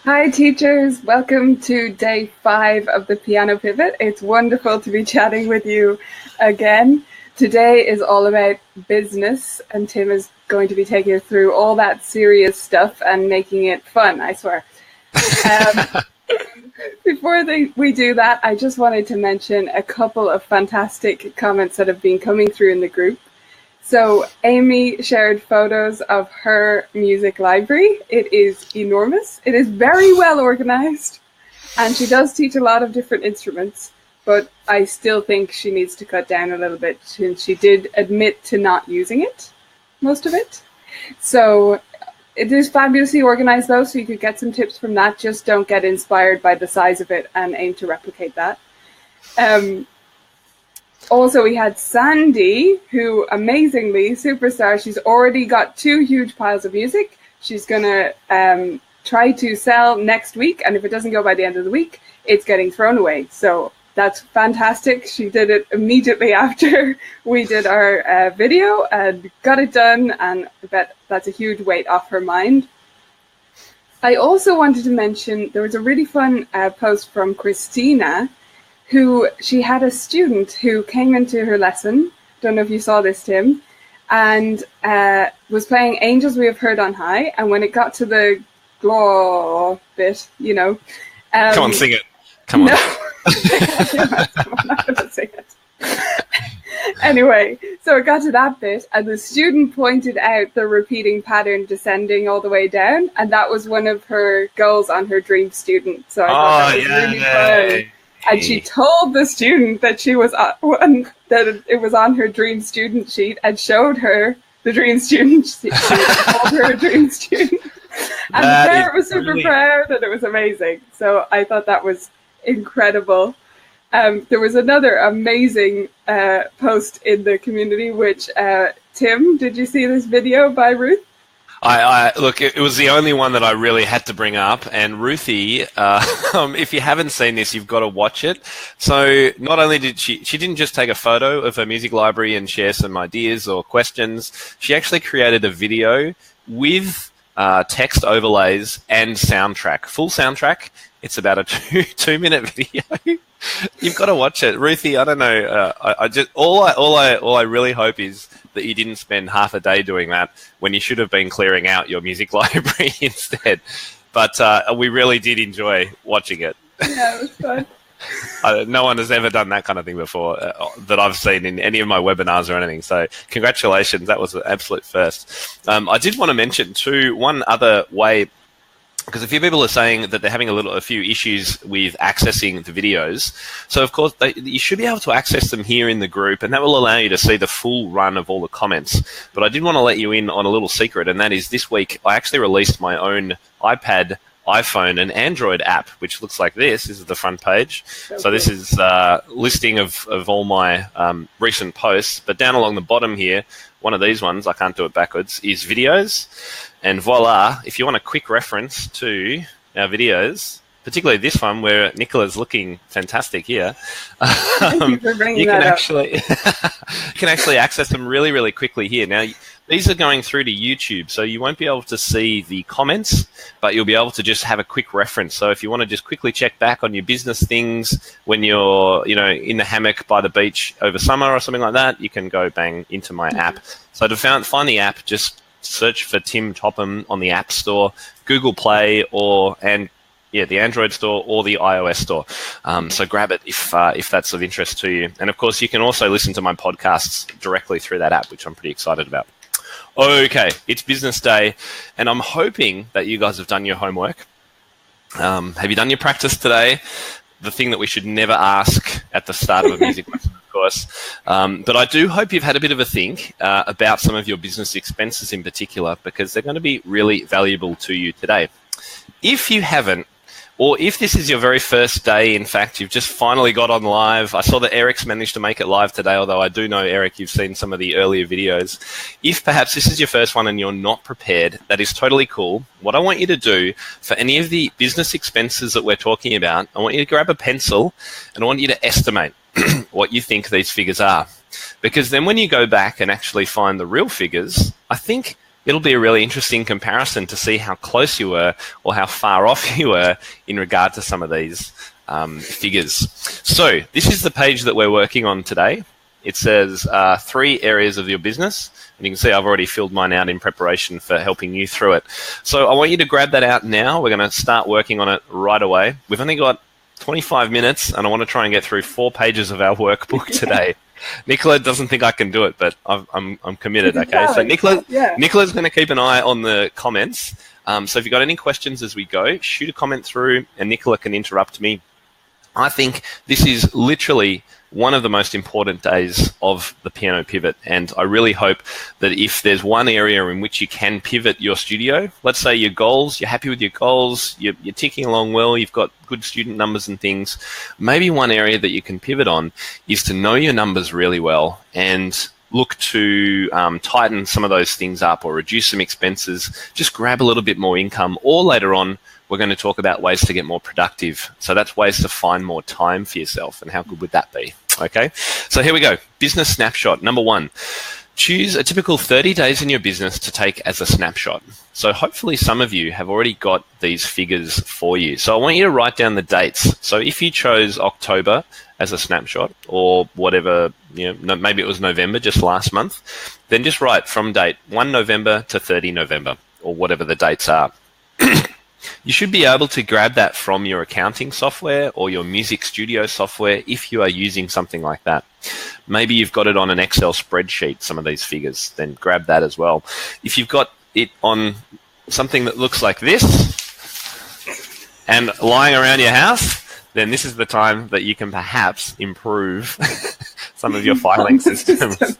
Hi teachers, welcome to day 5 of the Piano Pivot. It's wonderful to be chatting with you again. Today is all about business and Tim is going to be taking us through all that serious stuff and making it fun, I swear. Before we do that, I just wanted to mention a couple of fantastic comments that have been coming through in the group. So Amy shared photos of her music library. It is enormous. It is very well organized. And she does teach a lot of different instruments. But I still think she needs to cut down a little bit since she did admit to not using it, most of it. So it is fabulously organized though, so you could get some tips from that. Just don't get inspired by the size of it and aim to replicate that. Also, we had Sandy, who amazingly, superstar, she's already got 2 huge piles of music. She's going to try to sell next week. And if it doesn't go by the end of the week, it's getting thrown away. So that's fantastic. She did it immediately after we did our video and got it done. And I bet that's a huge weight off her mind. I also wanted to mention there was a really fun post from Christina, who she had a student who came into her lesson, don't know if you saw this, Tim, and was playing Angels We Have Heard on High, and when it got to the glow bit, you know... come on, sing it. Come on. No. I'm not going to sing it. Anyway, so it got to that bit, and the student pointed out the repeating pattern descending all the way down, and that was one of her goals on her dream student. So I thought that was really fun. And she told the student that she was that it was on her dream student sheet and showed her the dream student sheet. Called her a dream student. And the parent was super proud and it was amazing. So I thought that was incredible. There was another amazing post in the community, which, Tim, did you see this video by Ruth? Look, it was the only one that I really had to bring up. And Ruthie, if you haven't seen this, you've got to watch it. So not only did she didn't just take a photo of her music library and share some ideas or questions, she actually created a video with text overlays and soundtrack, full soundtrack. It's about a 2-minute video. You've got to watch it, Ruthie. I don't know. I just all I really hope is that you didn't spend half a day doing that when you should have been clearing out your music library instead. But we really did enjoy watching it. Yeah, it was fun. No one has ever done that kind of thing before that I've seen in any of my webinars or anything. So congratulations. That was an absolute first. I did want to mention too, one other way, because a few people are saying that they're having a few issues with accessing the videos. So, of course, you should be able to access them here in the group, and that will allow you to see the full run of all the comments. But I did want to let you in on a little secret, and that is this week I actually released my own iPad, iPhone, and Android app, which looks like this. This is the front page. So this is a listing of all my recent posts. But down along the bottom here, one of these ones, I can't do it backwards, is videos. And voila, if you want a quick reference to our videos, particularly this one where Nicola's looking fantastic here, you can actually access them really, really quickly here. Now, these are going through to YouTube, so you won't be able to see the comments, but you'll be able to just have a quick reference. So if you want to just quickly check back on your business things when you're, in the hammock by the beach over summer or something like that, you can go bang into my app. So to find the app, just search for Tim Topham on the App Store, Google Play, the Android store or the iOS store. So grab it if that's of interest to you. And of course, you can also listen to my podcasts directly through that app, which I'm pretty excited about. Okay, it's business day, and I'm hoping that you guys have done your homework. Have you done your practice today? The thing that we should never ask at the start of a music lesson, of course. But I do hope you've had a bit of a think about some of your business expenses in particular, because they're going to be really valuable to you today. If you haven't, or if this is your very first day, in fact, you've just finally got on live. I saw that Eric's managed to make it live today, although I do know, Eric, you've seen some of the earlier videos. If perhaps this is your first one and you're not prepared, that is totally cool. What I want you to do for any of the business expenses that we're talking about, I want you to grab a pencil and I want you to estimate what you think these figures are. Because then when you go back and actually find the real figures, I think it'll be a really interesting comparison to see how close you were or how far off you were in regard to some of these figures. So this is the page that we're working on today. It says 3 areas of your business. And you can see I've already filled mine out in preparation for helping you through it. So I want you to grab that out now. We're going to start working on it right away. We've only got 25 minutes, and I want to try and get through 4 pages of our workbook today. Nicola doesn't think I can do it, but I'm committed, okay? So Nicola's going to keep an eye on the comments. So if you've got any questions as we go, shoot a comment through, and Nicola can interrupt me. I think this is literally one of the most important days of the Piano Pivot, and I really hope that if there's one area in which you can pivot your studio, let's say your goals, you're happy with your goals, you're ticking along well, you've got good student numbers and things, maybe one area that you can pivot on is to know your numbers really well and look to tighten some of those things up or reduce some expenses, just grab a little bit more income, or later on, we're going to talk about ways to get more productive. So that's ways to find more time for yourself, and how good would that be? Okay, so here we go. Business snapshot. Number 1, choose a typical 30 days in your business to take as a snapshot. So hopefully some of you have already got these figures for you. So I want you to write down the dates. So if you chose October as a snapshot, or whatever, maybe it was November, just last month, then just write from date 1 November to 30 November, or whatever the dates are. You should be able to grab that from your accounting software or your music studio software if you are using something like that. Maybe you've got it on an Excel spreadsheet, some of these figures, then grab that as well. If you've got it on something that looks like this and lying around your house, then this is the time that you can perhaps improve some of your filing systems.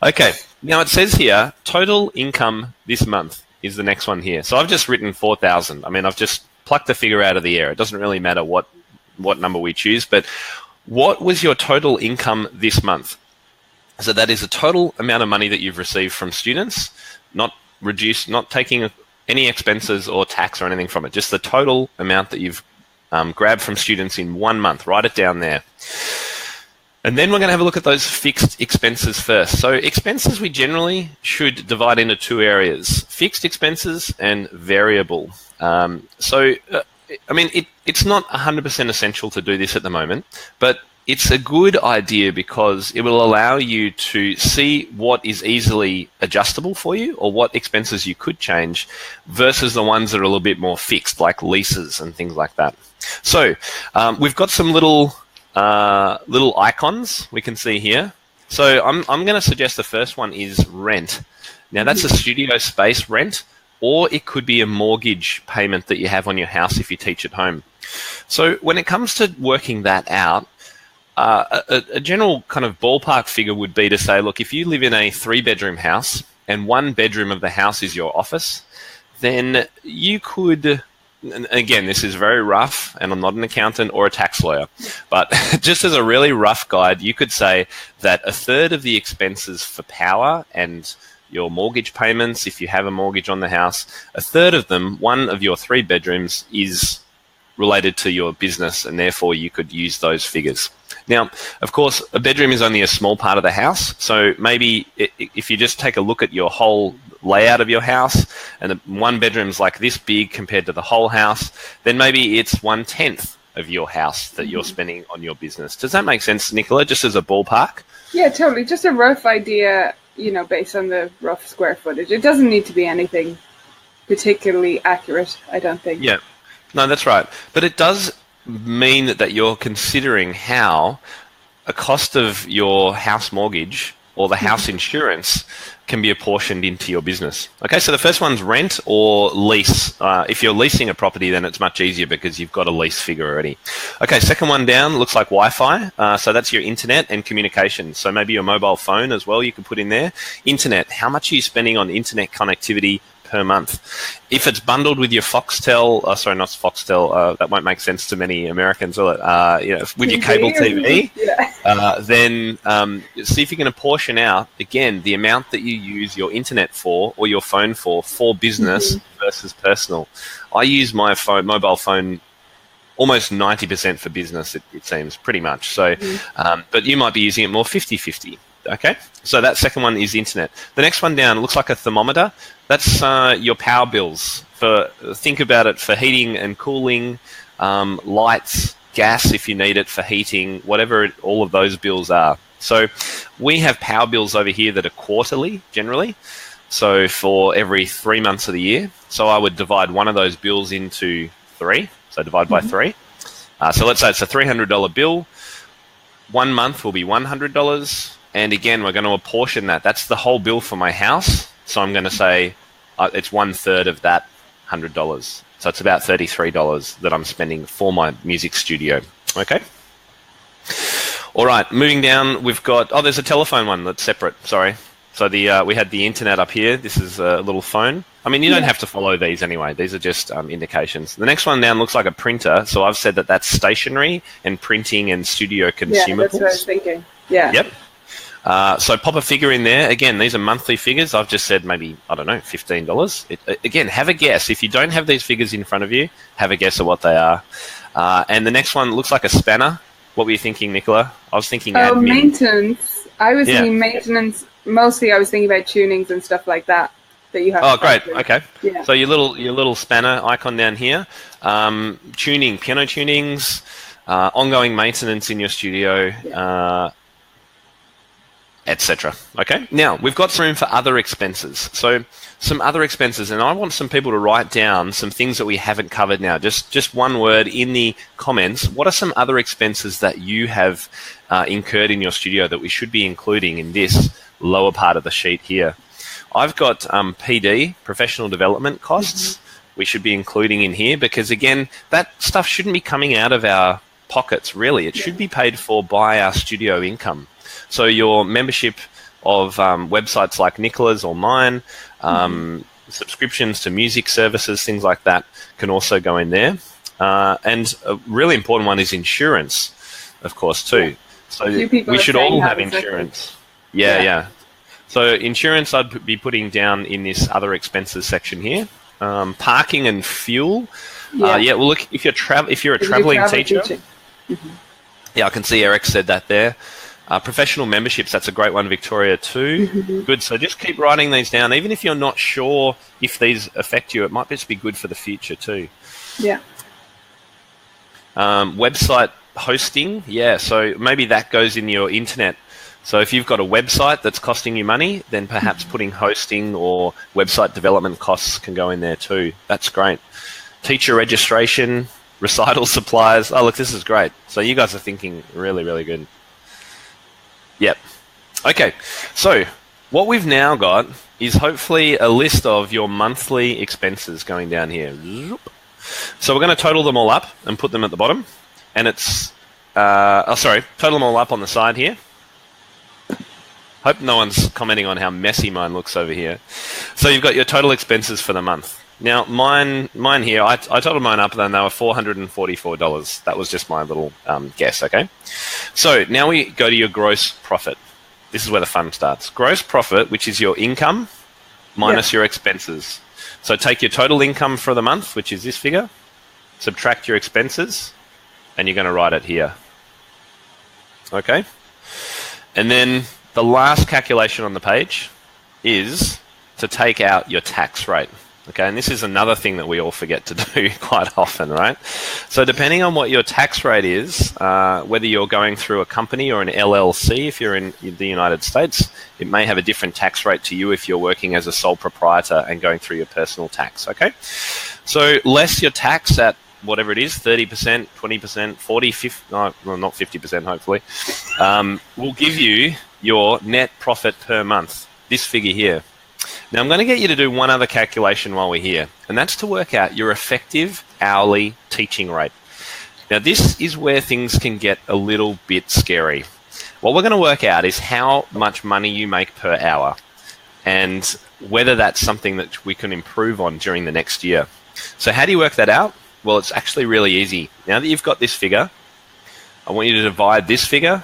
Okay, now it says here, total income this month is the next one here. So I've just written 4,000. I mean, I've just plucked the figure out of the air. It doesn't really matter what number we choose, but what was your total income this month? So that is the total amount of money that you've received from students, not taking any expenses or tax or anything from it, just the total amount that you've grabbed from students in 1 month. Write it down there. And then we're going to have a look at those fixed expenses first. So expenses we generally should divide into 2 areas, fixed expenses and variable. I mean, it's not 100% essential to do this at the moment, but it's a good idea because it will allow you to see what is easily adjustable for you or what expenses you could change versus the ones that are a little bit more fixed, like leases and things like that. So we've got some little icons we can see here. So I'm going to suggest the first one is rent. Now that's a studio space rent, or it could be a mortgage payment that you have on your house if you teach at home. So when it comes to working that out, a general kind of ballpark figure would be to say, look, if you live in a 3-bedroom house and 1 bedroom of the house is your office, then you could... And again, this is very rough, and I'm not an accountant or a tax lawyer, but just as a really rough guide, you could say that 1/3 of the expenses for power and your mortgage payments, if you have a mortgage on the house, 1/3 of them, 1 of your 3 bedrooms, is related to your business, and therefore you could use those figures. Now, of course, a bedroom is only a small part of the house, so maybe if you just take a look at your whole layout of your house, and 1 bedroom's like this big compared to the whole house, then maybe it's 1/10 of your house that you're spending on your business. Does that make sense, Nicola, just as a ballpark? Yeah, totally. Just a rough idea, based on the rough square footage. It doesn't need to be anything particularly accurate, I don't think. Yeah. No, that's right. But it does mean that you're considering how a cost of your house mortgage or the house insurance can be apportioned into your business. Okay, so the first one's rent or lease. If you're leasing a property, then it's much easier because you've got a lease figure already. Okay, second one down looks like Wi-Fi. So that's your internet and communication. So maybe your mobile phone as well you can put in there. Internet, how much are you spending on internet connectivity per month? If it's bundled with your Foxtel, sorry, not Foxtel, that won't make sense to many Americans, will it? With your cable TV, then see if you can apportion out, again, the amount that you use your internet for or your phone for business versus personal. I use my mobile phone almost 90% for business, it seems, pretty much. So, but you might be using it more 50-50. Okay, so that second one is internet. The next one down looks like a thermometer. That's your power bills. Think about it for heating and cooling, lights, gas if you need it for heating, whatever all of those bills are. So we have power bills over here that are quarterly generally. So for every 3 months of the year. So I would divide one of those bills into 3. So divide by 3. So let's say it's a $300 bill. 1 month will be $100. And again, we're going to apportion that. That's the whole bill for my house. So I'm going to say it's 1/3 of that $100. So it's about $33 that I'm spending for my music studio. Okay. All right. Moving down, we've got, there's a telephone one that's separate. Sorry. So we had the internet up here. This is a little phone. I mean, you don't have to follow these anyway. These are just indications. The next one down looks like a printer. So I've said that that's stationery and printing and studio consumables. Yeah, that's what I was thinking. Yeah. Yep. So pop a figure in there. Again, these are monthly figures. I've just said maybe, I don't know, $15. Again, have a guess. If you don't have these figures in front of you, have a guess of what they are. And the next one looks like a spanner. What were you thinking, Nicola? I was thinking admin. Maintenance. I was thinking maintenance. Mostly I was thinking about tunings and stuff like that you have. Oh, great. Okay. Yeah. So your little spanner icon down here. Tuning, piano tunings, ongoing maintenance in your studio, etc. Okay. Now we've got some room for other expenses. So some other expenses, and I want some people to write down some things that we haven't covered now. Just one word in the comments. What are some other expenses that you have incurred in your studio that we should be including in this lower part of the sheet here? I've got PD, professional development costs. We should be including in here because again, that stuff shouldn't be coming out of our pockets. Really, it should be paid for by our studio income. So your membership of websites like Nicola's or mine, subscriptions to music services, things like that can also go in there. And a really important one is insurance, of course, too. So we should all have insurance. Yeah. So insurance I'd be putting down in this other expenses section here. Parking and fuel. Well, look, if you're a traveling teacher. Yeah, I can see Eric said that there. Professional memberships, that's a great one, Victoria, too. Good. So just keep writing these down. Even if you're not sure if these affect you, it might just be good for the future, too. Yeah. Website hosting. Yeah, so maybe that goes in your internet. So if you've got a website that's costing you money, then perhaps putting hosting or website development costs can go in there, too. That's great. Teacher registration, recital supplies. Oh, look, this is great. So you guys are thinking really, really good. Yep. Okay, so what we've now got is hopefully a list of your monthly expenses going down here. So we're going to total them all up and put them at the bottom. And it's, total them all up on the side here. Hope no one's commenting on how messy mine looks over here. So you've got your total expenses for the month. Now, mine here, I totaled mine up and they were $444. That was just my little guess, okay? So now we go to your gross profit. This is where the fun starts. Gross profit, which is your income minus your expenses. So take your total income for the month, which is this figure, subtract your expenses, and you're going to write it here. Okay? And then the last calculation on the page is to take out your tax rate. Okay, and this is another thing that we all forget to do quite often, right? So depending on what your tax rate is, whether you're going through a company or an LLC, if you're in the United States, it may have a different tax rate to you if you're working as a sole proprietor and going through your personal tax, okay? So less your tax at whatever it is, 30%, 20%, 40, 50, no, well, not 50% hopefully, will give you your net profit per month, this figure here. Now, I'm going to get you to do one other calculation while we're here, and that's to work out your effective hourly teaching rate. Now, this is where things can get a little bit scary. What we're going to work out is how much money you make per hour and whether that's something that we can improve on during the next year. So how do you work that out? Well, it's actually really easy. Now that you've got this figure, I want you to divide this figure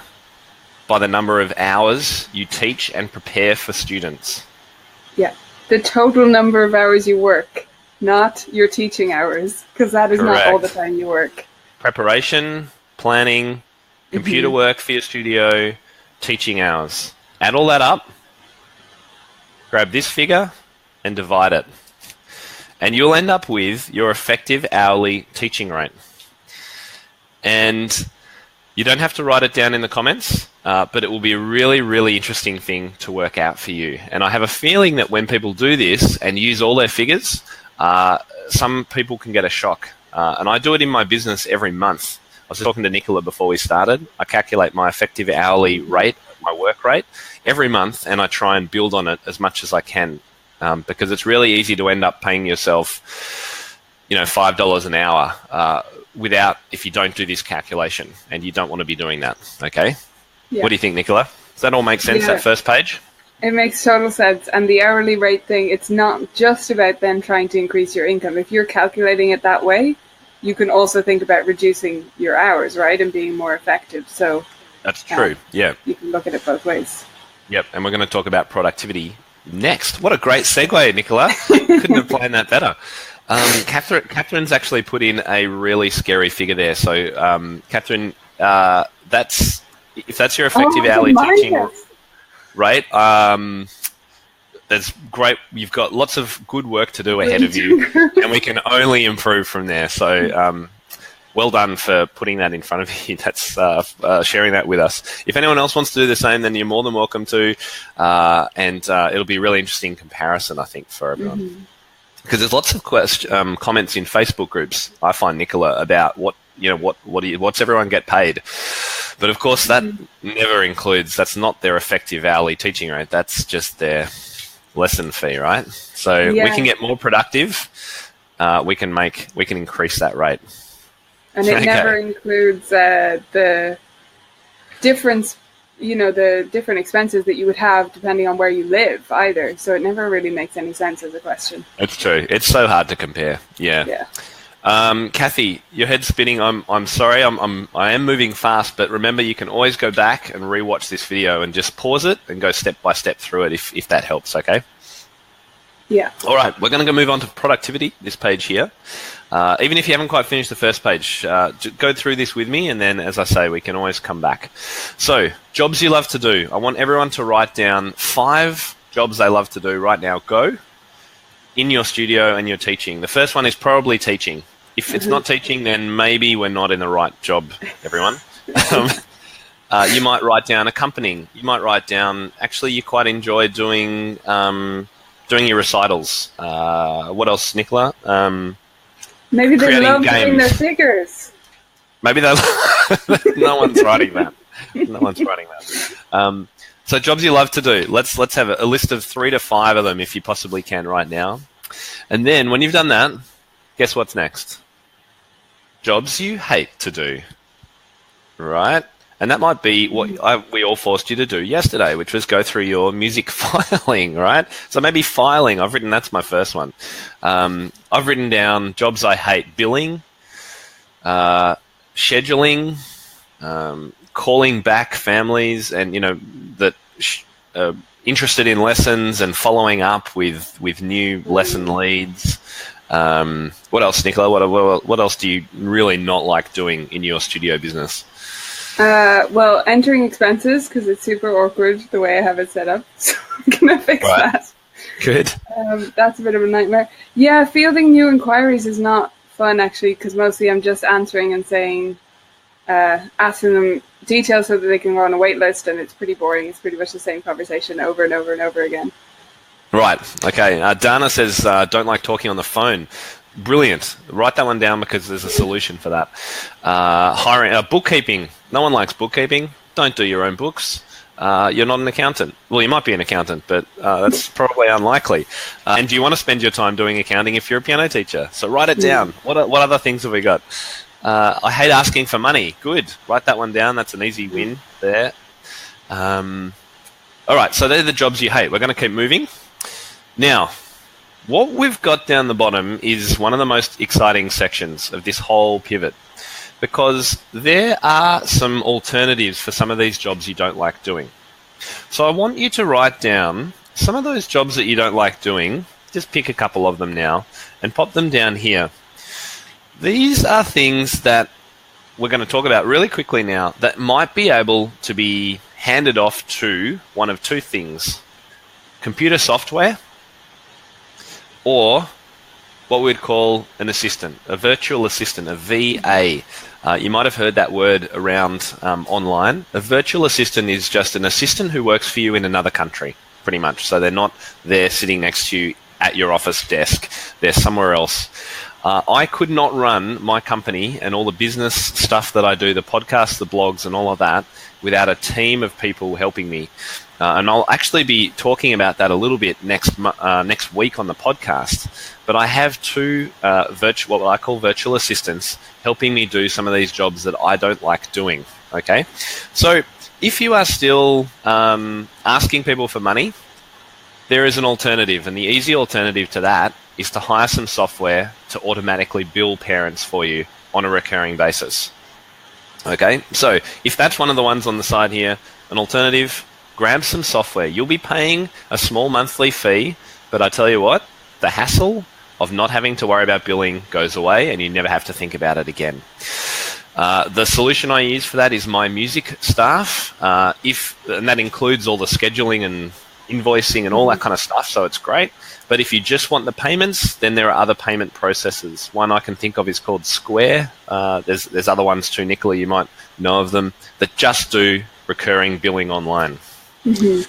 by the number of hours you teach and prepare for students. Yeah, the total number of hours you work, not your teaching hours, because that is not all the time you work. Preparation, planning, computer work for your studio, teaching hours. Add all that up, grab this figure, and divide it. And you'll end up with your effective hourly teaching rate. And you don't have to write it down in the comments, but it will be a really, really interesting thing to work out for you. And I have a feeling that when people do this and use all their figures, some people can get a shock. And I do it in my business every month. I was talking to Nicola before we started. I calculate my effective hourly rate, my work rate, every month, and I try and build on it as much as I can. Because it's really easy to end up paying yourself, $5 an hour if you don't do this calculation, and you don't want to be doing that. Okay. Yeah. What do you think, Nicola? Does that all make sense? That first page? It makes total sense. And the hourly rate thing, it's not just about then trying to increase your income. If you're calculating it that way, you can also think about reducing your hours, right, and being more effective. So that's true. Yeah. You can look at it both ways. Yep. And we're going to talk about productivity next. What a great segue, Nicola. Couldn't have planned that better. Catherine's actually put in a really scary figure there. So, Catherine, if that's your effective hourly teaching rate, that's great. You've got lots of good work to do ahead of you, and we can only improve from there. So, well done for putting that in front of you. That's sharing that with us. If anyone else wants to do the same, then you're more than welcome to. And it'll be a really interesting comparison, I think, for everyone. Because there's lots of comments in Facebook groups, I find, Nicola, about what's everyone get paid. But of course, that never includes. That's not their effective hourly teaching rate. That's just their lesson fee, right? So we can get more productive. We can increase that rate. And it never includes the difference, the different expenses that you would have depending on where you live either. So it never really makes any sense as a question. It's true. It's so hard to compare. Yeah. Kathy, your head's spinning. I'm sorry. I am moving fast, but remember, you can always go back and rewatch this video and just pause it and go step by step through it if that helps. Okay. Yeah. All right. We're going to move on to productivity. This page here. Even if you haven't quite finished the first page, go through this with me, and then, as I say, we can always come back. So, jobs you love to do. I want everyone to write down 5 jobs they love to do right now. Go in your studio and your teaching. The first one is probably teaching. If it's not teaching, then maybe we're not in the right job, everyone. You might write down accompanying. You might write down, actually, you quite enjoy doing your recitals. What else, Nicola? Maybe they love doing their figures. Maybe they. No one's writing that. No one's writing that. So jobs you love to do. Let's have a list of 3 to 5 of them if you possibly can right now. And then when you've done that, guess what's next? Jobs you hate to do. Right? And that might be what we all forced you to do yesterday, which was go through your music filing, right? So maybe filing. That's my first one. I've written down jobs I hate: billing, scheduling, calling back families, and that interested in lessons and following up with new lesson leads. What else, Nicola? What else do you really not like doing in your studio business? Well, entering expenses, because it's super awkward the way I have it set up. So I'm going to fix that. Good. That's a bit of a nightmare. Yeah, fielding new inquiries is not fun, actually, because mostly I'm just answering and saying, asking them details so that they can go on a wait list, and it's pretty boring. It's pretty much the same conversation over and over and over again. Right. Okay. Dana says, don't like talking on the phone. Brilliant. Write that one down because there's a solution for that. Hiring, bookkeeping. No one likes bookkeeping. Don't do your own books. You're not an accountant. Well, you might be an accountant, but that's probably unlikely. And do you want to spend your time doing accounting if you're a piano teacher? So write it down. What other things have we got? I hate asking for money. Good. Write that one down. That's an easy win there. All right. So they're the jobs you hate. We're going to keep moving. Now, what we've got down the bottom is one of the most exciting sections of this whole pivot, because there are some alternatives for some of these jobs you don't like doing. So I want you to write down some of those jobs that you don't like doing. Just pick a couple of them now and pop them down here. These are things that we're going to talk about really quickly now that might be able to be handed off to one of two things: computer software or what we'd call an assistant, a virtual assistant, a VA. You might have heard that word around online. A virtual assistant is just an assistant who works for you in another country, pretty much. So they're not there sitting next to you at your office desk. They're somewhere else. I could not run my company and all the business stuff that I do, the podcasts, the blogs, and all of that, without a team of people helping me. And I'll actually be talking about that a little bit next week on the podcast. But I have two what I call virtual assistants helping me do some of these jobs that I don't like doing. Okay, so if you are still asking people for money, there is an alternative, and the easy alternative to that is to hire some software to automatically bill parents for you on a recurring basis. Okay, so if that's one of the ones on the side here, an alternative, grab some software. You'll be paying a small monthly fee, but I tell you what, the hassle of not having to worry about billing goes away and you never have to think about it again. The solution I use for that is my music staff, and that includes all the scheduling and invoicing and all that kind of stuff, so it's great. But if you just want the payments, then there are other payment processors. One I can think of is called Square. There's other ones too, Nicola, you might know of them, that just do recurring billing online. Mm-hmm.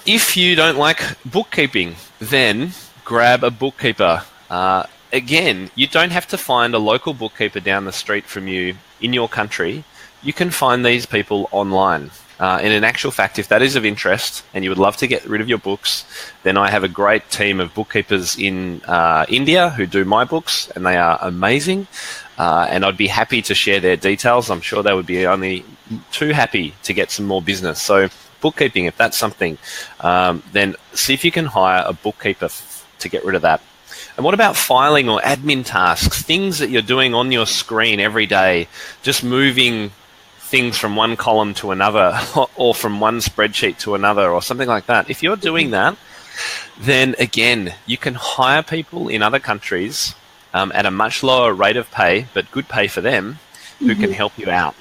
If you don't like bookkeeping, then grab a bookkeeper. Again, you don't have to find a local bookkeeper down the street from you in your country. You can find these people online. And in actual fact, if that is of interest and you would love to get rid of your books, then I have a great team of bookkeepers in India who do my books, and they are amazing. And I'd be happy to share their details. I'm sure they would be only too happy to get some more business. So bookkeeping, if that's something, then see if you can hire a bookkeeper to get rid of that. And what about filing or admin tasks, things that you're doing on your screen every day, just moving things from one column to another or from one spreadsheet to another or something like that? If you're doing that, then again, you can hire people in other countries at a much lower rate of pay, but good pay for them, who can help you out.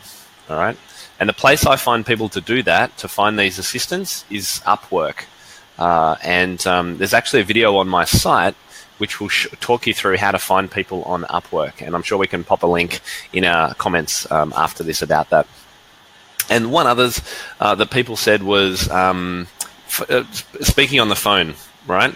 All right. And the place I find people to do that, to find these assistants, is Upwork. And there's actually a video on my site which will talk you through how to find people on Upwork. And I'm sure we can pop a link in our comments after this about that. And one others that people said was speaking on the phone, right?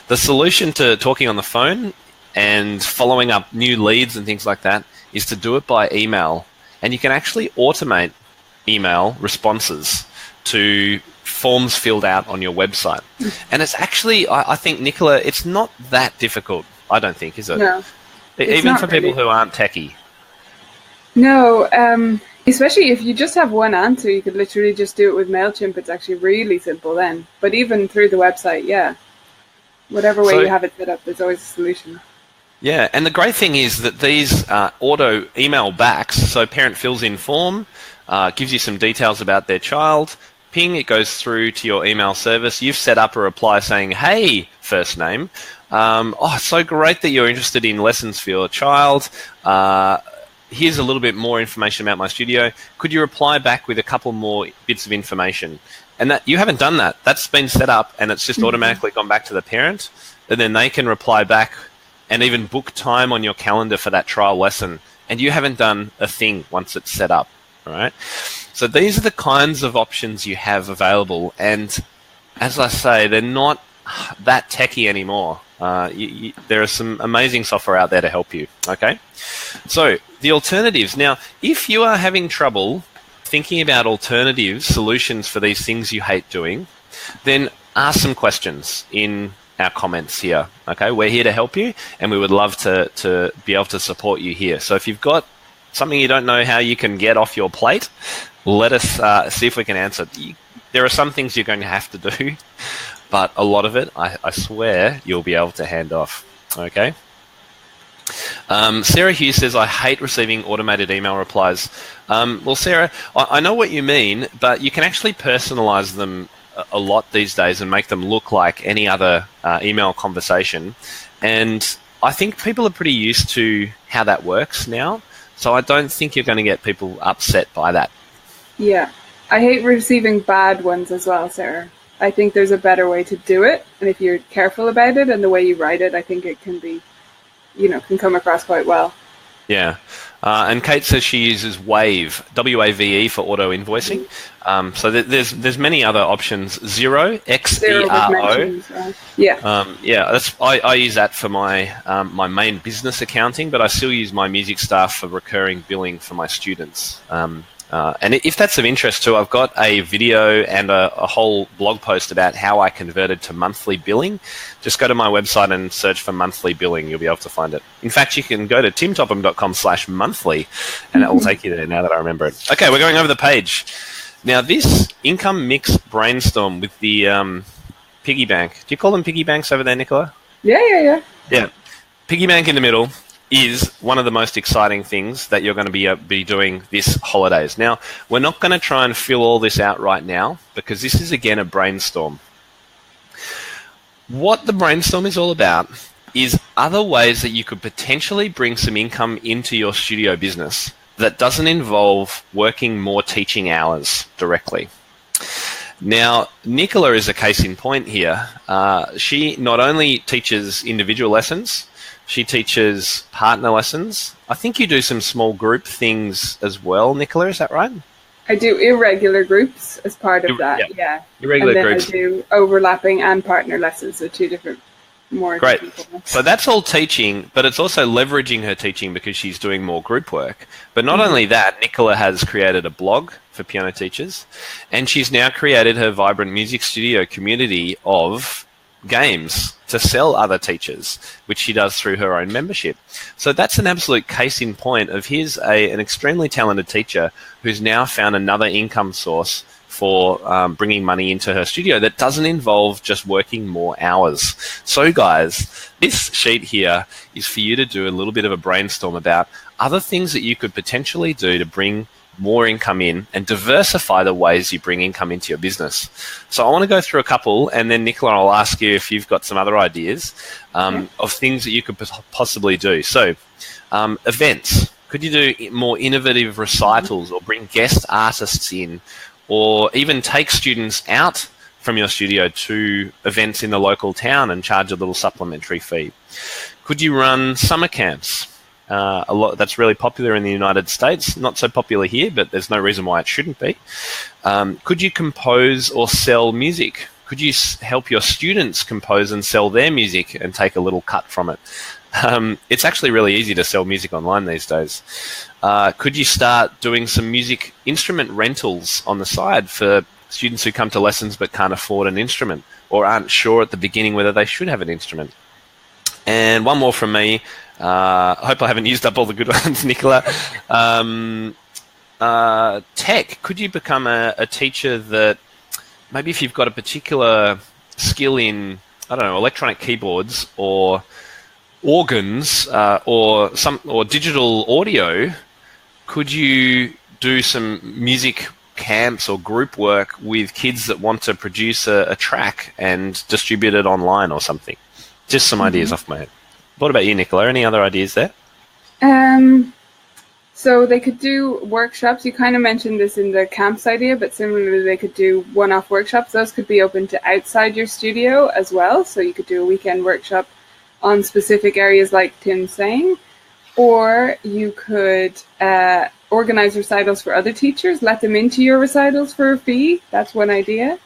The solution to talking on the phone and following up new leads and things like that is to do it by email. And you can actually automate email responses to forms filled out on your website. And it's actually, I think, Nicola, it's not that difficult, I don't think, is it? No. Even for people who aren't techie. No, especially if you just have one answer, you could literally just do it with MailChimp. It's actually really simple then. But even through the website, yeah. Whatever way you have it set up, there's always a solution. Yeah, and the great thing is that these auto email backs, so parent fills in form, gives you some details about their child, ping, it goes through to your email service. You've set up a reply saying, hey, first name, it's so great that you're interested in lessons for your child. Here's a little bit more information about my studio. Could you reply back with a couple more bits of information? And that you haven't done that. That's been set up, and it's just automatically gone back to the parent, and then they can reply back and even book time on your calendar for that trial lesson. And you haven't done a thing once it's set up. All right. So these are the kinds of options you have available. And as I say, they're not that techie anymore. There are some amazing software out there to help you. Okay. So the alternatives. Now, if you are having trouble thinking about alternative solutions for these things you hate doing, then ask some questions in our comments here. Okay. We're here to help you, and we would love to be able to support you here. So if you've got something you don't know how you can get off your plate, let us see if we can answer. There are some things you're going to have to do, but a lot of it, I swear, you'll be able to hand off. Okay. Sarah Hughes says, I hate receiving automated email replies. Well, Sarah, I know what you mean, but you can actually personalize them a lot these days and make them look like any other email conversation. And I think people are pretty used to how that works now. So I don't think you're going to get people upset by that. Yeah. I hate receiving bad ones as well, Sarah. I think there's a better way to do it, and if you're careful about it and the way you write it, I think it can be, can come across quite well. Yeah. And Kate says she uses Wave, W-A-V-E, for auto invoicing. So there's many other options. Xero, X-E-R-O. Yeah. I use that for my my main business accounting, but I still use my music staff for recurring billing for my students. And if that's of interest too, I've got a video and a whole blog post about how I converted to monthly billing. Just go to my website and search for monthly billing. You'll be able to find it. In fact, you can go to timtopham.com/monthly and it will take you there now that I remember it. Okay, we're going over the page. Now, this income mix brainstorm with the piggy bank. Do you call them piggy banks over there, Nicola? Yeah. Yeah. Piggy bank in the middle is one of the most exciting things that you're going to be doing this holidays. Now, we're not going to try and fill all this out right now because this is, again, a brainstorm. What the brainstorm is all about is other ways that you could potentially bring some income into your studio business that doesn't involve working more teaching hours directly. Now, Nicola is a case in point here. She not only teaches individual lessons, she teaches partner lessons. I think you do some small group things as well, Nicola, is that right? I do irregular groups as part of that, yeah. Irregular and then groups. I do overlapping and partner lessons, so two different, more Great. different. So that's all teaching, but it's also leveraging her teaching because she's doing more group work. But not only that, Nicola has created a blog for piano teachers, and she's now created her vibrant music studio community of games to sell other teachers, which she does through her own membership. So that's an absolute case in point of here's an extremely talented teacher who's now found another income source for bringing money into her studio that doesn't involve just working more hours. So guys, this sheet here is for you to do a little bit of a brainstorm about other things that you could potentially do to bring more income in and diversify the ways you bring income into your business. So I want to go through a couple, and then Nicola, I'll ask you if you've got some other ideas of things that you could possibly do. So events. Could you do more innovative recitals or bring guest artists in, or even take students out from your studio to events in the local town and charge a little supplementary fee? Could you run summer camps? A lot that's really popular in the United States, not so popular here, but there's no reason why it shouldn't be. Could you compose or sell music? Could you help your students compose and sell their music and take a little cut from it? It's actually really easy to sell music online these days. Could you start doing some music instrument rentals on the side for students who come to lessons but can't afford an instrument or aren't sure at the beginning whether they should have an instrument? And one more from me. I hope I haven't used up all the good ones, Nicola. Tech. Could you become a teacher that maybe if you've got a particular skill in, I don't know, electronic keyboards or organs or digital audio, could you do some music camps or group work with kids that want to produce a track and distribute it online or something? Just some ideas off my head. What about you, Nicola? Any other ideas there? So they could do workshops. You kind of mentioned this in the camps idea, but similarly, they could do one-off workshops. Those could be open to outside your studio as well. So you could do a weekend workshop on specific areas like Tim's saying. Or you could organize recitals for other teachers, let them into your recitals for a fee. That's one idea.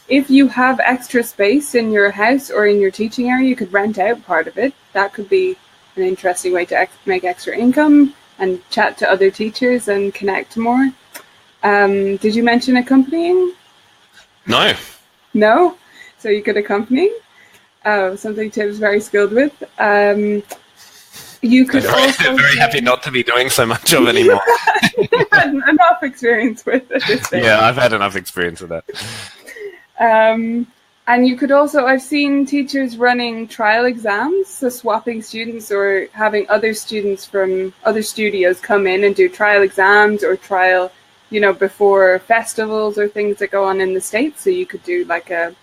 If you have extra space in your house or in your teaching area, you could rent out part of it. That could be an interesting way to make extra income and chat to other teachers and connect more. Did you mention accompanying? No. No? So you could accompany? Something Tim's very skilled with. You could also... very happy not to be doing so much of it anymore. You had enough experience with it. Yeah, I've had enough experience with that. And you could also, I've seen teachers running trial exams, so swapping students or having other students from other studios come in and do trial exams or trial, before festivals or things that go on in the States. So you could do like a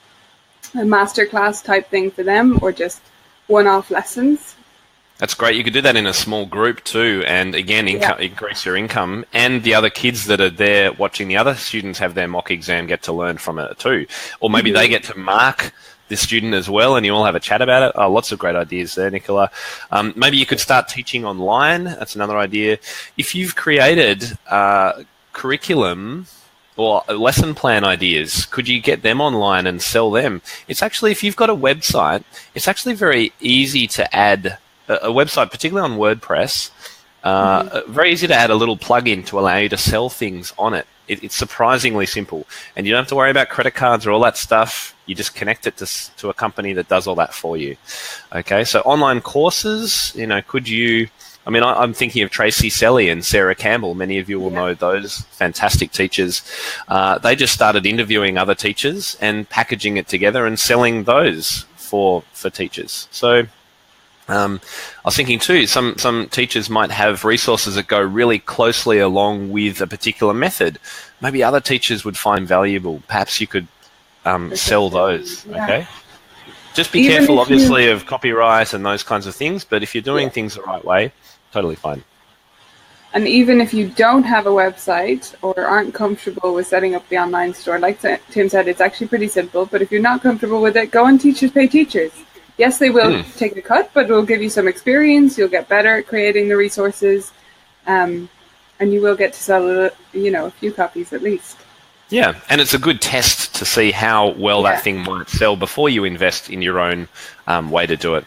masterclass type thing for them or just one-off lessons. That's great. You could do that in a small group too, and again, increase your income. And the other kids that are there watching the other students have their mock exam get to learn from it too. Or maybe they get to mark the student as well, and you all have a chat about it. Oh, lots of great ideas there, Nicola. Maybe you could start teaching online. That's another idea. If you've created curriculum or lesson plan ideas, could you get them online and sell them? It's actually, if you've got a website, it's actually very easy to add a website, particularly on WordPress, very easy to add a little plugin to allow you to sell things on it. It's surprisingly simple, and you don't have to worry about credit cards or all that stuff. You just connect it to a company that does all that for you. Okay, so online courses, could you... I mean, I'm thinking of Tracy Selly and Sarah Campbell. Many of you will know those fantastic teachers. They just started interviewing other teachers and packaging it together and selling those for teachers. So I was thinking too, some teachers might have resources that go really closely along with a particular method. Maybe other teachers would find valuable. Perhaps you could sell those, okay? Just be careful, obviously, of copyright and those kinds of things, but if you're doing things the right way, totally fine. And even if you don't have a website or aren't comfortable with setting up the online store, like Tim said, it's actually pretty simple, but if you're not comfortable with it, go on Teachers Pay Teachers. Yes, they will take a cut, but it will give you some experience. You'll get better at creating the resources, and you will get to sell, a few copies at least. Yeah, and it's a good test to see how well that thing might sell before you invest in your own way to do it.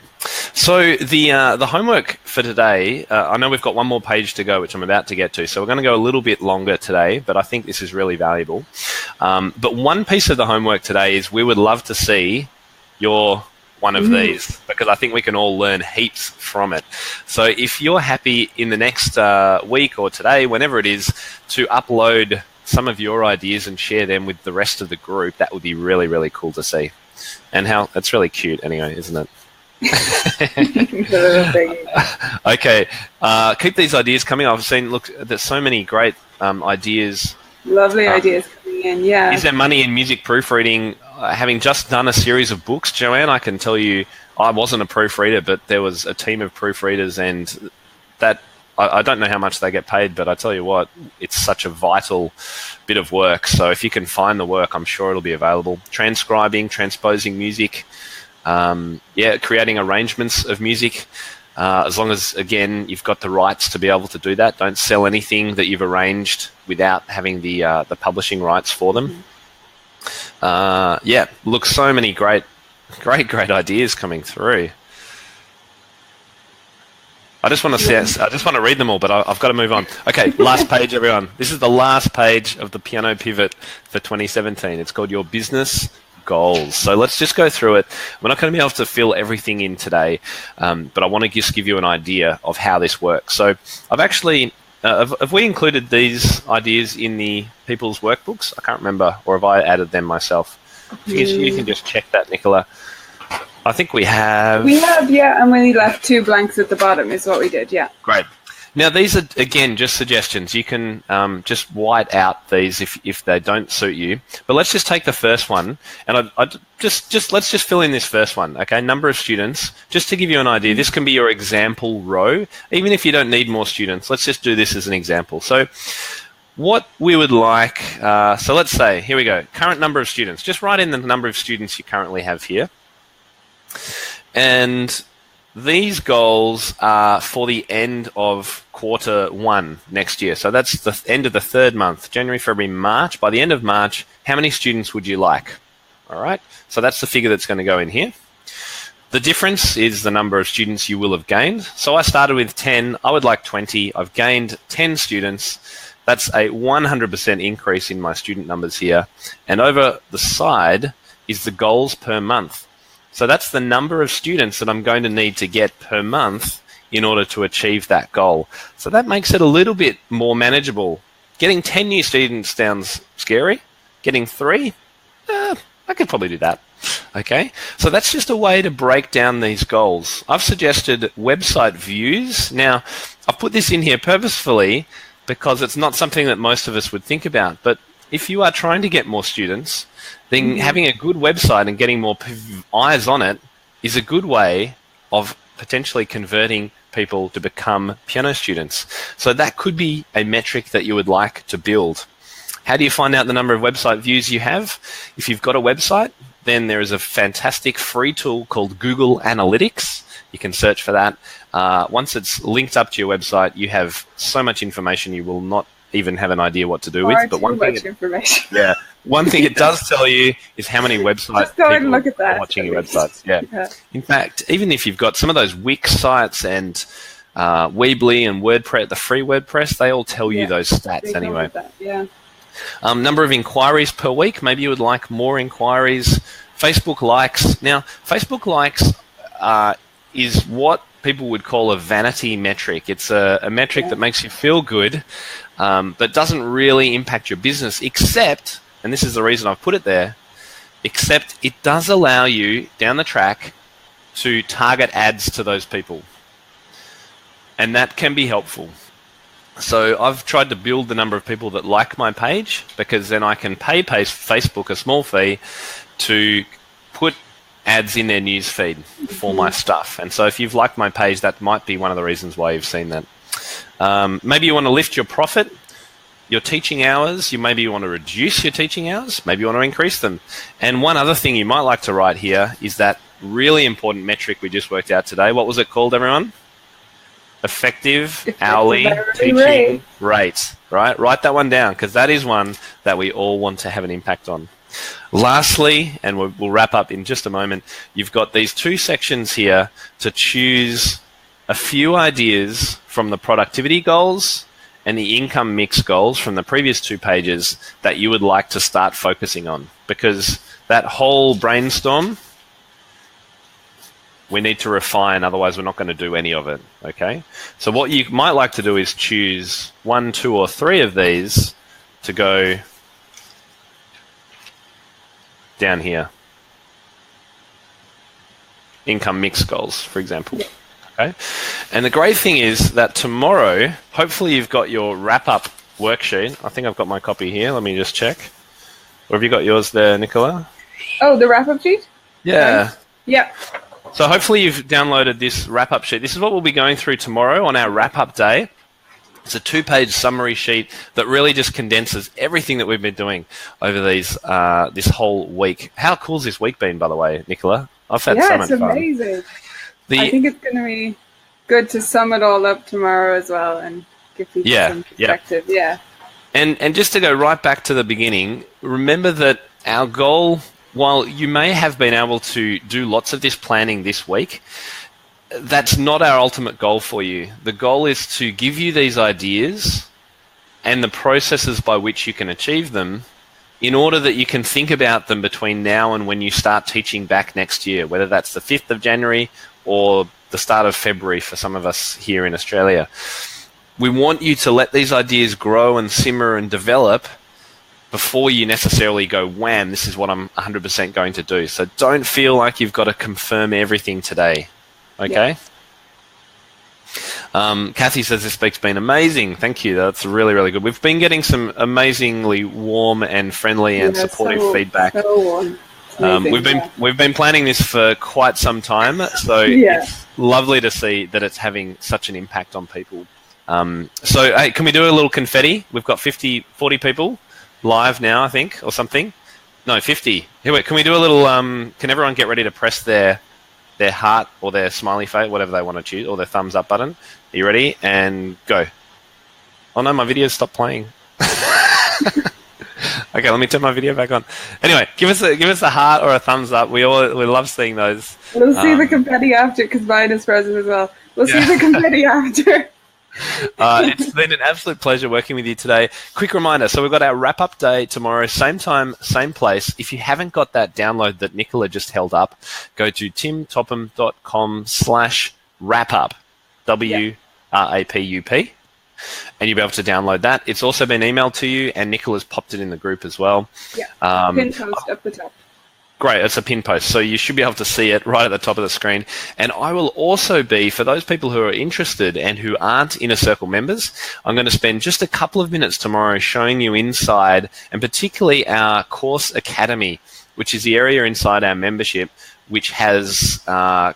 So the homework for today, I know we've got one more page to go, which I'm about to get to, so we're going to go a little bit longer today, but I think this is really valuable. But one piece of the homework today is we would love to see your one of these, because I think we can all learn heaps from it. So if you're happy in the next week or today, whenever it is, to upload some of your ideas and share them with the rest of the group, that would be really, really cool to see. And it's really cute anyway, isn't it? Okay, keep these ideas coming. I've seen, look, there's so many great ideas. Lovely ideas coming in, yeah. Is there money in music proofreading? Having just done a series of books, Joanne, I can tell you, I wasn't a proofreader, but there was a team of proofreaders, and that I don't know how much they get paid, but I tell you what, it's such a vital bit of work. So if you can find the work, I'm sure it'll be available. Transcribing, transposing music, creating arrangements of music. As long as, again, you've got the rights to be able to do that. Don't sell anything that you've arranged without having the publishing rights for them. Look, so many great ideas coming through. I just want to read them all, but I've got to move on. Okay, last page, everyone. This is the last page of the Piano Pivot for 2017. It's called Your Business Goals. So let's just go through it. We're not going to be able to fill everything in today, but I want to just give you an idea of how this works. So I've actually, have we included these ideas in the people's workbooks? I can't remember, or have I added them myself? You can just check that, Nicola. I think we have. We have, yeah, and we left 2 blanks at the bottom is what we did, yeah. Great. Now, these are, again, just suggestions. You can just white out these if they don't suit you. But let's just take the first one, and let's just fill in this first one, okay? Number of students. Just to give you an idea, this can be your example row. Even if you don't need more students, let's just do this as an example. So what we would like, so let's say, here we go, current number of students. Just write in the number of students you currently have here. And these goals are for the end of Q1 next year. So that's the end of the 3rd month, January, February, March. By the end of March, how many students would you like? All right. So that's the figure that's going to go in here. The difference is the number of students you will have gained. So I started with 10. I would like 20. I've gained 10 students. That's a 100% increase in my student numbers here. And over the side is the goals per month. So that's the number of students that I'm going to need to get per month in order to achieve that goal. So that makes it a little bit more manageable. Getting 10 new students sounds scary. Getting 3, I could probably do that. Okay, so that's just a way to break down these goals. I've suggested website views. Now, I've put this in here purposefully because it's not something that most of us would think about. But if you are trying to get more students, then having a good website and getting more eyes on it is a good way of potentially converting people to become piano students. So that could be a metric that you would like to build. How do you find out the number of website views you have? If you've got a website, then there is a fantastic free tool called Google Analytics. You can search for that. Once it's linked up to your website, you have so much information you will not even have an idea what to do with. But one thing it does tell you is how many websites people are watching your websites. Yeah. In fact, even if you've got some of those Wix sites and Weebly and WordPress, the free WordPress, they all tell you those stats anyway. Number of inquiries per week. Maybe you would like more inquiries. Facebook likes. Now, Facebook likes is what people would call a vanity metric. It's a metric that makes you feel good, but doesn't really impact your business, except, and this is the reason I've put it there, except it does allow you down the track to target ads to those people. And that can be helpful. So I've tried to build the number of people that like my page, because then I can pay Facebook a small fee to put ads in their news feed for my stuff. And so if you've liked my page, that might be one of the reasons why you've seen that. Maybe you want to lift your profit, your teaching hours. Maybe you want to reduce your teaching hours. Maybe you want to increase them. And one other thing you might like to write here is that really important metric we just worked out today. What was it called, everyone? Effective hourly teaching rate. Right? Write that one down, because that is one that we all want to have an impact on. Lastly, and we'll wrap up in just a moment, you've got these two sections here to choose a few ideas from the productivity goals and the income mix goals from the previous 2 pages that you would like to start focusing on. Because that whole brainstorm, we need to refine, otherwise we're not going to do any of it, okay? So what you might like to do is choose 1, 2, or 3 of these to go down here. Income mix goals, for example. Yeah. Okay. And the great thing is that tomorrow, hopefully you've got your wrap-up worksheet. I think I've got my copy here. Let me just check. Or have you got yours there, Nicola? Oh, the wrap-up sheet? Yeah. Nice. Yep. So hopefully you've downloaded this wrap-up sheet. This is what we'll be going through tomorrow on our wrap-up day. It's a 2-page summary sheet that really just condenses everything that we've been doing over these this whole week. How cool's this week been, by the way, Nicola? I've had so much fun. Yeah, it's amazing. I think it's going to be good to sum it all up tomorrow as well and give people some perspective. Yeah. And just to go right back to the beginning, remember that our goal, while you may have been able to do lots of this planning this week, that's not our ultimate goal for you. The goal is to give you these ideas and the processes by which you can achieve them in order that you can think about them between now and when you start teaching back next year, whether that's the 5th of January or the start of February for some of us here in Australia. We want you to let these ideas grow and simmer and develop before you necessarily go, wham, this is what I'm 100% going to do. So don't feel like you've got to confirm everything today. Okay? Yeah. Kathy says this week's been amazing. Thank you. That's really, really good. We've been getting some amazingly warm and friendly and supportive feedback. So warm. We've been planning this for quite some time, so it's lovely to see that it's having such an impact on people. So hey, can we do a little confetti? We've got 40 people live now, I think, or something. No, 50. Here, wait, can we do a little? Can everyone get ready to press their heart or their smiley face, whatever they want to choose, or their thumbs up button? Are you ready? And go. Oh no, my video's stopped playing. Okay, let me turn my video back on. Anyway, give us a heart or a thumbs up. We love seeing those. We'll see the confetti after, because mine is frozen as well. We'll see the confetti after. It's been an absolute pleasure working with you today. Quick reminder, so we've got our wrap-up day tomorrow, same time, same place. If you haven't got that download that Nicola just held up, go to timtopham.com/wrap-up, WRAPUP, and you'll be able to download that. It's also been emailed to you, and Nicola's popped it in the group as well. Yeah, pin post up the top. Great, it's a pin post, so you should be able to see it right at the top of the screen. And I will also be, for those people who are interested and who aren't InnerCircle members, I'm going to spend just a couple of minutes tomorrow showing you inside, and particularly our course academy, which is the area inside our membership which has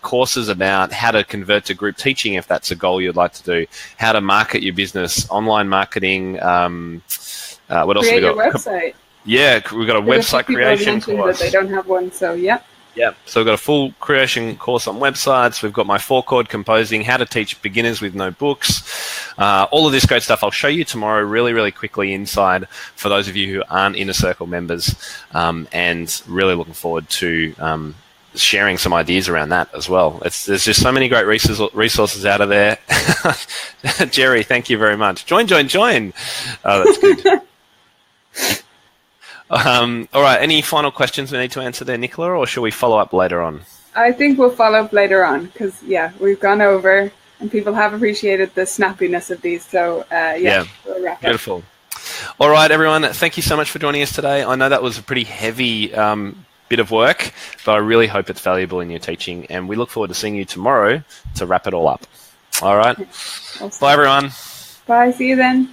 courses about how to convert to group teaching if that's a goal you'd like to do, how to market your business, online marketing. What else have we got? Create a website. Yeah, we've got a website creation course. That they don't have one, so yeah. Yeah, so we've got a full creation course on websites. We've got my 4-chord composing, how to teach beginners with no books. All of this great stuff I'll show you tomorrow really, really quickly inside for those of you who aren't Inner Circle members, and really looking forward to sharing some ideas around that as well. There's just so many great resources out of there. Jerry, thank you very much. Join. Oh, that's good. All right, any final questions we need to answer there, Nicola, or shall we follow up later on? I think we'll follow up later on because, yeah, we've gone over and people have appreciated the snappiness of these. So, we'll wrap up. Beautiful. All right, everyone, thank you so much for joining us today. I know that was a pretty heavy bit of work, but I really hope it's valuable in your teaching, and we look forward to seeing you tomorrow to wrap it all up. All right. Awesome. Bye, everyone. Bye. See you then.